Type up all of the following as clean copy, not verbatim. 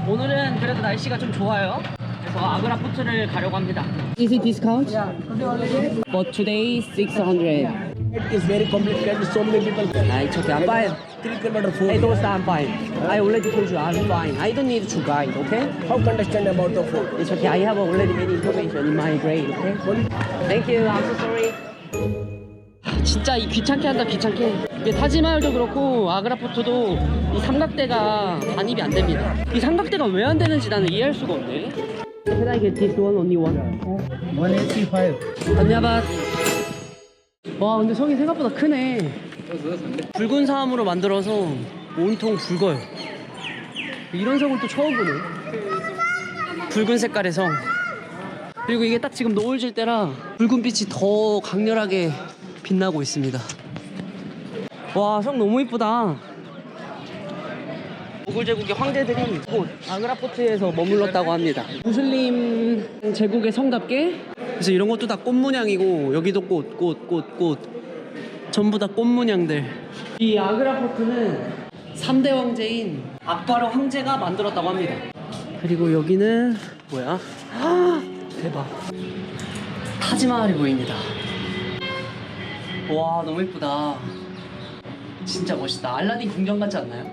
오늘은 그래도 날씨가 좀 좋아요. 그래서 아그라 포트를 가려고 합니다. Is it discount? Yeah, today already. But today 600. It is very complicated. So many people. It's okay. I'm fine. 3 kilometer food. Hey, don't I'm fine. I already told you I'm fine. I don't need to guide, okay? How to understand about the food? It's okay. I have already many information in my brain, okay? Thank you. I'm so sorry. 진짜 이 귀찮게 한다 귀찮게. 이게 타지마할도 그렇고 아그라포트도 이 삼각대가 반입이 안 됩니다. 이 삼각대가 왜 안 되는지 나는 이해할 수가 없네. Can I get this one? Only one? 185. 안녕하세요. 와 근데 성이 생각보다 크네. 붉은 사암으로 만들어서 온통 붉어요. 이런 성을 또 처음 보네. 붉은 색깔의 성. 그리고 이게 딱 지금 노을 질 때라 붉은 빛이 더 강렬하게 빛나고 있습니다. 와, 성 너무 이쁘다. 모굴 제국의 황제들이 곧 아그라포트에서 머물렀다고 합니다. 무슬림 제국의 성답게. 그래서 이런 것도 다 꽃 문양이고 여기도 꽃 전부 다 꽃 문양들. 이 아그라포트는 3대 황제인 악바로 황제가 만들었다고 합니다. 그리고 여기는 뭐야? 대박. 타지마할이 보입니다. 와 너무 예쁘다. 진짜 멋있다. 알라딘 궁전 같지 않나요?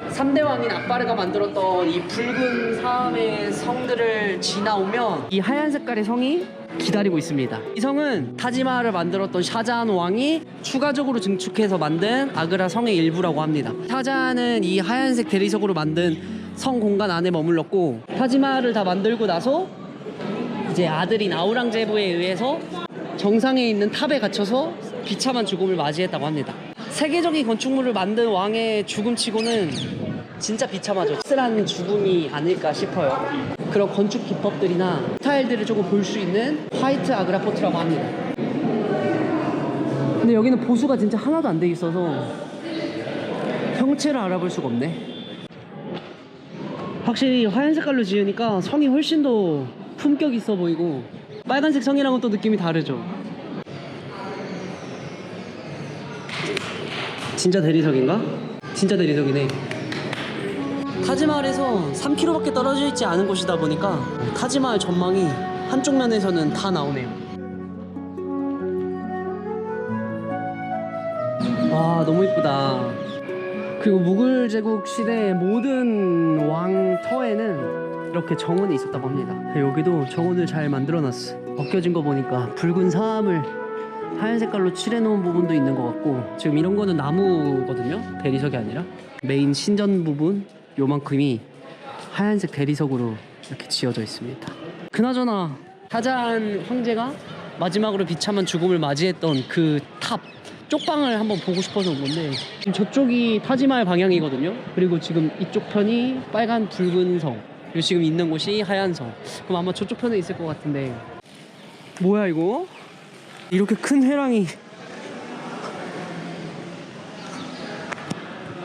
3대 왕인 악바르가 만들었던 이 붉은 사암의 성들을 지나오면 이 하얀 색깔의 성이 기다리고 있습니다. 이 성은 타지마할을 만들었던 샤자한 왕이 추가적으로 증축해서 만든 아그라 성의 일부라고 합니다. 샤자한은 이 하얀색 대리석으로 만든 성 공간 안에 머물렀고 타지마할을 다 만들고 나서 이제 아들인 아우랑제부에 의해서 정상에 있는 탑에 갇혀서 비참한 죽음을 맞이했다고 합니다. 세계적인 건축물을 만든 왕의 죽음치고는 진짜 비참하죠. 쓸쓸한 죽음이 아닐까 싶어요. 그런 건축 기법들이나 스타일들을 조금 볼 수 있는 화이트 아그라포트라고 합니다. 근데 여기는 보수가 진짜 하나도 안 돼 있어서 형체를 알아볼 수가 없네. 확실히 하얀 색깔로 지으니까 성이 훨씬 더 품격 있어 보이고 빨간색 성이랑은 또 느낌이 다르죠. 진짜 대리석인가? 진짜 대리석이네. 타지마할에서 3km밖에 떨어져 있지 않은 곳이다 보니까 타지마할 전망이 한쪽 면에서는 다 나오네요. 와 너무 이쁘다. 그리고 무굴 제국 시대 모든 왕터에는 이렇게 정원이 있었다고 합니다. 여기도 정원을 잘 만들어놨어. 벗겨진 거 보니까 붉은 사암을 하얀 색깔로 칠해놓은 부분도 있는 것 같고, 지금 이런 거는 나무거든요. 대리석이 아니라 메인 신전 부분 요만큼이 하얀색 대리석으로 이렇게 지어져 있습니다. 그나저나 샤자한 황제가 마지막으로 비참한 죽음을 맞이했던 그 탑 쪽방을 한번 보고 싶어서 온 건데, 지금 저쪽이 타지마할 방향이거든요. 그리고 지금 이쪽 편이 빨간 붉은 성, 그리고 지금 있는 곳이 하얀 성. 그럼 아마 저쪽 편에 있을 것 같은데, 뭐야 이거? 이렇게 큰 회랑이.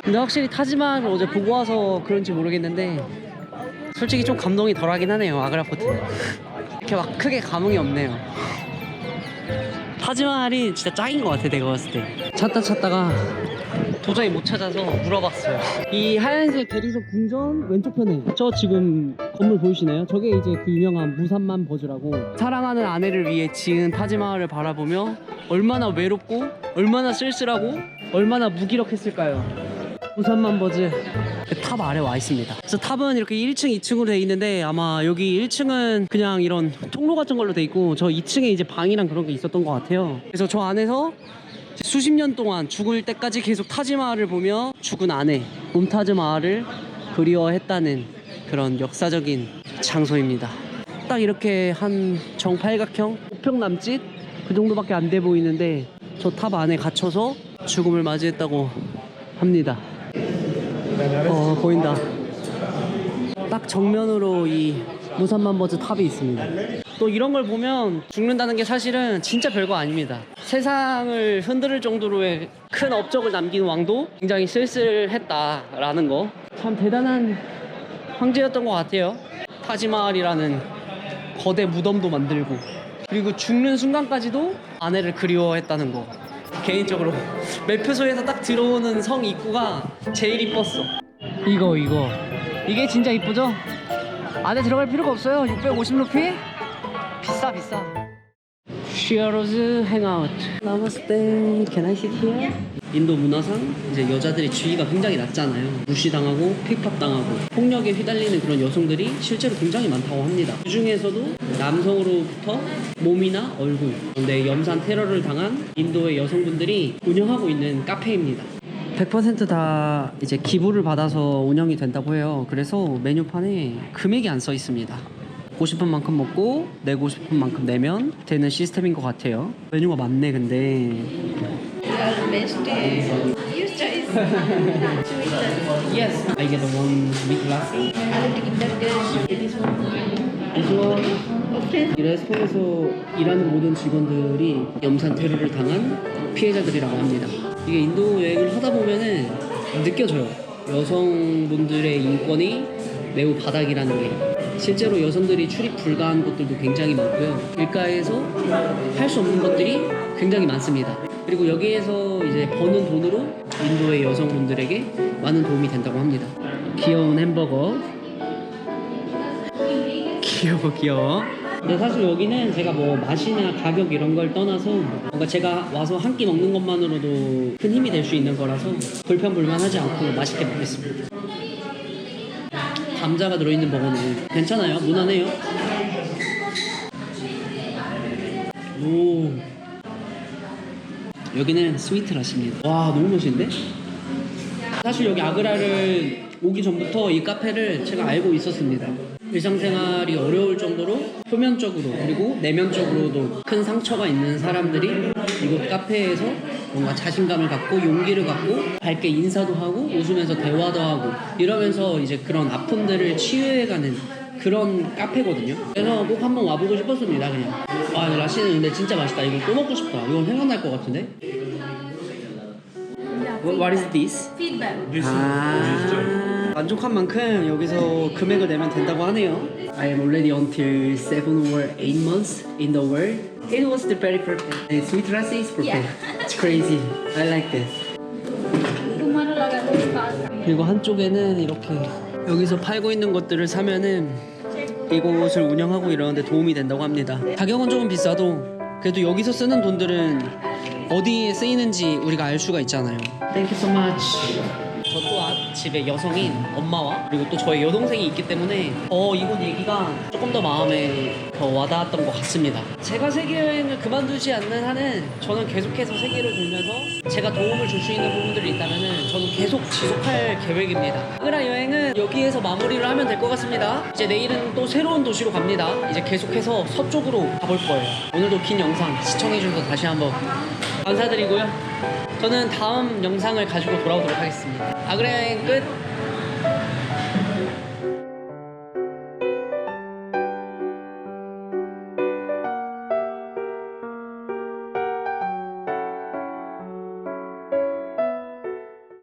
근데 확실히 타지마할을 어제 보고 와서 그런지 모르겠는데 솔직히 좀 감동이 덜하긴 하네요. 아그라포트는 이렇게 막 크게 감흥이 없네요. 타지마할이 진짜 짱인 것 같아. 내가 봤을 때 찾다가 도저히 못 찾아서 물어봤어요. 이 하얀색 대리석 궁전 왼쪽 편에 저 지금 건물 보이시나요? 저게 이제 그 유명한 무삼만 버즈라고, 사랑하는 아내를 위해 지은 타지마할을 바라보며 얼마나 외롭고 얼마나 쓸쓸하고 얼마나 무기력했을까요? 무삼만 버즈 탑 아래 와 있습니다. 그래서 탑은 이렇게 1층, 2층으로 돼 있는데 아마 여기 1층은 그냥 이런 통로 같은 걸로 돼 있고 저 2층에 이제 방이랑 그런 게 있었던 것 같아요. 그래서 저 안에서 수십 년 동안 죽을 때까지 계속 타지마할을 보며 죽은 아내 몬타즈 마할을 그리워했다는 그런 역사적인 장소입니다. 딱 이렇게 한 정팔각형 5평 남짓 그 정도밖에 안 돼 보이는데 저 탑 안에 갇혀서 죽음을 맞이했다고 합니다. 보인다. 딱 정면으로 이 무삼만 버즈 탑이 있습니다. 또 이런 걸 보면 죽는다는 게 사실은 진짜 별거 아닙니다. 세상을 흔들 정도로의 큰 업적을 남긴 왕도 굉장히 쓸쓸했다라는 거, 참 대단한 황제였던 것 같아요. 타지마할이라는 거대 무덤도 만들고, 그리고 죽는 순간까지도 아내를 그리워했다는 거. 개인적으로 매표소에서 딱 들어오는 성 입구가 제일 이뻤어. 이게 진짜 이쁘죠? 안에 들어갈 필요가 없어요. 650루피? 비싸. Cheers hangout. Namaste. Can I sit here? 인도 문화상 이제 여자들의 지위가 굉장히 낮잖아요. 무시당하고 픽팝당하고 폭력에 휘달리는 그런 여성들이 실제로 굉장히 많다고 합니다. 그 중에서도 남성으로부터 몸이나 얼굴, 근데 염산 테러를 당한 인도의 여성분들이 운영하고 있는 카페입니다. 100%다 이제 기부를 받아서 운영이 된다고 해요. 그래서 메뉴판에 금액이 안 써 있습니다. 먹고 싶은 만큼 먹고 내고 싶은 만큼 내면 되는 시스템인 것 같아요. 메뉴가 많네 근데. Yes, I get the one with lassi. 이 레스토랑에서 일하는 모든 직원들이 염산 테러를 당한 피해자들이라고 합니다. 이게 인도 여행을 하다 보면은 느껴져요. 여성분들의 인권이 매우 바닥이라는 게. 실제로 여성들이 출입 불가한 곳들도 굉장히 많고요. 일가에서 할 수 없는 것들이 굉장히 많습니다. 그리고 여기에서 이제 버는 돈으로 인도의 여성분들에게 많은 도움이 된다고 합니다. 귀여운 햄버거. 귀여워. 근데 사실 여기는 제가 뭐 맛이나 가격 이런 걸 떠나서 뭔가 제가 와서 한 끼 먹는 것만으로도 큰 힘이 될 수 있는 거라서 불평불만하지 않고 맛있게 먹겠습니다. 감자가 들어있는 버거는 괜찮아요. 무난해요. 오, 여기는 스위트라시입니다. 와, 너무 멋있는데? 사실 여기 아그라를 오기 전부터 이 카페를 제가 알고 있었습니다. 일상생활이 어려울 정도로 표면적으로 그리고 내면적으로도 큰 상처가 있는 사람들이 이곳 카페에서 뭔가 자신감을 갖고 용기를 갖고 밝게 인사도 하고 웃으면서 대화도 하고 이러면서 이제 그런 아픔들을 치유해가는 그런 카페거든요. 그래서 꼭 한번 와보고 싶었습니다. 그냥 아, 라시는 근데 진짜 맛있다. 이거 또 먹고 싶다. 이건 생각날 것 같은데. What is this? Feedback. 만족한 만큼 여기서 금액을 내면 된다고 하네요. I am already until 7 or 8 months in the world. It was the very perfect. The sweet rice is perfect. Yeah. It's crazy. I like this. Tomorrow log out. 그리고 한쪽에는 이렇게 여기서 팔고 있는 것들을 사면은 이곳을 운영하고 이러는데 도움이 된다고 합니다. 가격은 조금 비싸도 그래도 여기서 쓰는 돈들은 어디에 쓰이는지 우리가 알 수가 있잖아요. Thank you so much. 저 또한 집에 여성인 엄마와 그리고 또 저의 여동생이 있기 때문에 이곳 얘기가 조금 더 마음에 더 와닿았던 것 같습니다. 제가 세계 여행을 그만두지 않는 한은 저는 계속해서 세계를 돌면서 제가 도움을 줄 수 있는 부분들이 있다면은 저는 계속 지속할 계획입니다. 아그라 여행은 여기에서 마무리를 하면 될 것 같습니다. 이제 내일은 또 새로운 도시로 갑니다. 이제 계속해서 서쪽으로 가볼 거예요. 오늘도 긴 영상 시청해주셔서 다시 한번 감사드리고요. 저는 다음 영상을 가지고 돌아오도록 하겠습니다. 아그라 여행 끝!